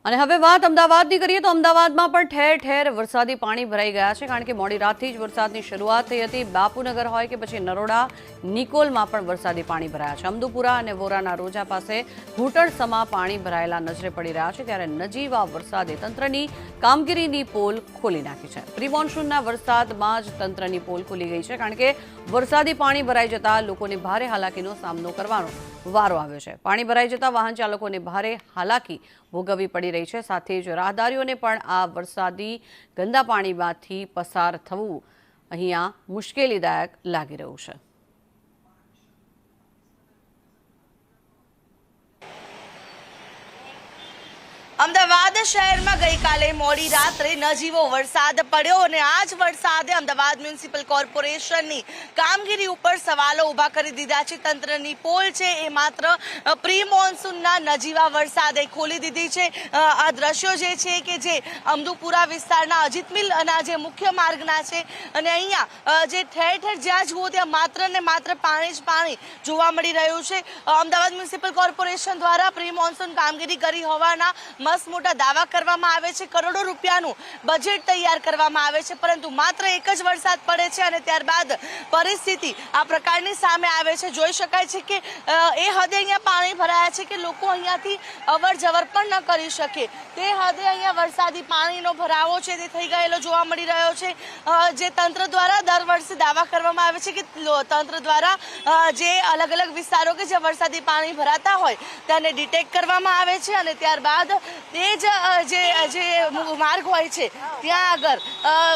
અને હવે વાત અમદાવાદની કરીએ તો અમદાવાદમાં પણ ઠેર ઠેર વરસાદી પાણી ભરાઈ ગયા છે, કારણ કે મોડી રાતથી જ વરસાદની શરૂઆત થઈ હતી। બાપુનગર હોય કે પછી નરોડા, નિકોલમાં પણ વરસાદી પાણી ભરાયા છે। અમદુપુરા અને વોરાના રોજા પાસે ઘૂંટણસમા પાણી ભરાયેલા નજરે પડી રહ્યા છે, ત્યારે નજીવા વરસાદે તંત્રની કામગીરીની પોલ ખોલી નાખી છે। પ્રી મોન્સૂનના વરસાદમાં જ તંત્રની પોલ ખુલી ગઈ છે, કારણ કે વરસાદી પાણી ભરાઈ જતા લોકોને ભારે હાલાકીનો સામનો કરવાનો વારો આવ્યો છે। પાણી ભરાઈ જતા વાહન ચાલકોને ભારે હાલાકી ભોગવવી પડી રહી છે, સાથે જ રાહદારીઓને પણ આ વરસાદી ગંદા પાણીમાંથી પસાર થવું અહીંયા મુશ્કેલીદાયક લાગી રહ્યું છે। અમદાવાદ શહેરમાં ગઈકાલે મોડી રાત્રે નજીવો વરસાદ પડ્યો અને આ જ વરસાદે અમદાવાદ મ્યુનિસિપલ કોર્પોરેશનની કામગીરી ઉપર સવાલો ઊભા કરી દીધા છે। તંત્રની પોલ છે એ માત્ર પ્રી મોન્સૂનના નજીવા વરસાદે ખોલી દીધી છે। આ દ્રશ્યો જે છે કે જે અમદુપુરા વિસ્તારના અજીત મિલના જે મુખ્ય માર્ગના છે અને અહીંયા જે ઠેર ઠેર જ્યાં જુઓ ત્યાં માત્ર ને માત્ર પાણી જ પાણી જોવા મળી રહ્યું છે। અમદાવાદ મ્યુનિસિપલ કોર્પોરેશન દ્વારા પ્રી મોન્સૂન કામગીરી કરી હોવાના મસ્ત મોટા દાવા કરવામાં આવે છે। કરોડો રૂપિયાનું બજેટ તૈયાર કરવામાં આવે છે, પરંતુ માત્ર એક જ વરસાદ પડે છે અને ત્યારબાદ પરિસ્થિતિ આ પ્રકારની સામે આવે છે। જોઈ શકાય છે કે એ હદે અહીંયા પાણી ભરાયા છે કે લોકો અહીંયાથી અવર જવર પણ ન કરી શકે, તે હદે અહીંયા વરસાદી પાણીનો ભરાવો છે તે થઈ ગયેલો જોવા મળી રહ્યો છે। જે તંત્ર દ્વારા દર વર્ષે દાવા કરવામાં આવે છે કે તંત્ર દ્વારા જે અલગ અલગ વિસ્તારો કે જ્યાં વરસાદી પાણી ભરાતા હોય તેને ડિટેક્ટ કરવામાં આવે છે અને ત્યારબાદ તે જે માર્ગ હોય છે ત્યાં આગળ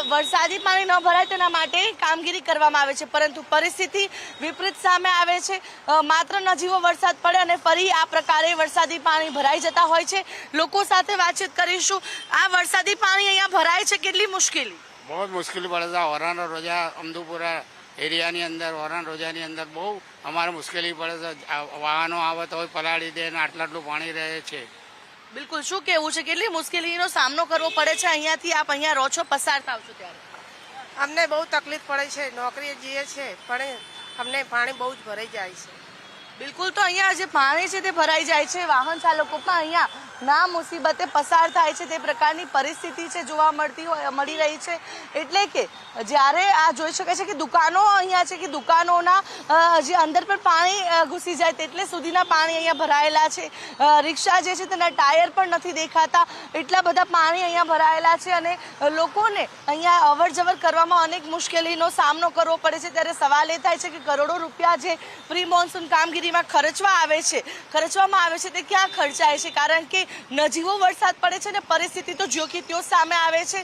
વરસાદી પાણી ન ભરાય તેના માટે કામગીરી કરવામાં આવે છે, પરંતુ પરિસ્થિતિ વિપરીત સામે આવે છે। માત્ર નજીવો વરસાદ પડે અને ફરી આ પ્રકારે વરસાદી પાણી ભરાઈ જતા હોય છે। લોકો સાથે વાતચીત કરીશું। આ વરસાદી પાણી અહીંયા ભરાય છે, કેટલી મુશ્કેલી? बहुत मुश्किल पड़े था। वरान रोजा अमदुपुरा एरियाની અંદર વરાન રોજાની અંદર બહુ અમારે મુશ્કેલી પડે છે। વાહનો આવે તો પલાળી દે ને આટલું પાણી રહે છે। બિલકુલ, શું કેવું છે, કેટલી મુશ્કેલીનો સામનો કરવો પડે છે અહીંયાથી આપ અહીંયા રહો છો, પસાર થાવ છો ત્યારે? અમને બહુ તકલીફ પડે છે, નોકરીએ જઈએ છે પણ અમને પાણી બહુ જ ભરાઈ જાય છે। બિલકુલ, તો અહીંયા જે પાણી છે તે ભરાઈ જાય છે, વાહન ચાલકો પણ અહીંયા ના મુસીબતે પસાર થાય છે તે પ્રકારની પરિસ્થિતિ છે જોવા મળી રહી છે। એટલે કે જ્યારે આ જોઈ શકાય છે કે દુકાનો અહીંયા છે કે દુકાનોના જે અંદર પણ પાણી ઘૂસી જાય તેટલે સુધીના પાણી અહીંયા ભરાયેલા છે। રિક્ષા જે છે તેના ટાયર પણ નથી દેખાતા, એટલા બધા પાણી અહીંયા ભરાયેલા છે અને લોકોને અહીંયા અવર જવર કરવામાં અનેક મુશ્કેલીનો સામનો કરવો પડે છે। ત્યારે સવાલ એ થાય છે કે કરોડો રૂપિયા જે પ્રી મોન્સૂન કામગીરીમાં ખર્ચવામાં આવે છે તે ક્યાં ખર્ચાય છે? કારણ કે નજીવો વરસાદ પડે છે ને પરિસ્થિતિ તો જ્યો કે ત્યો સામે આવે છે।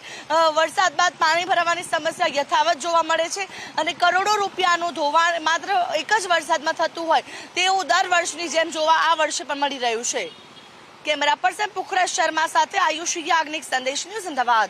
વરસાદ બાદ પાણી ભરાવાની સમસ્યા યથાવત જોવા મળે છે અને કરોડો રૂપિયાનું ધોવાણ માત્ર એક જ વરસાદમાં થતું હોય તેવું દર વર્ષની જેમ જોવા આ વર્ષે પણ મળી રહ્યું છે। કેમેરા પર્સન પુખરાજ શર્મા સાથે આયુષી યાજ્ઞિક, સંદેશ ન્યૂઝ, અમદાવાદ।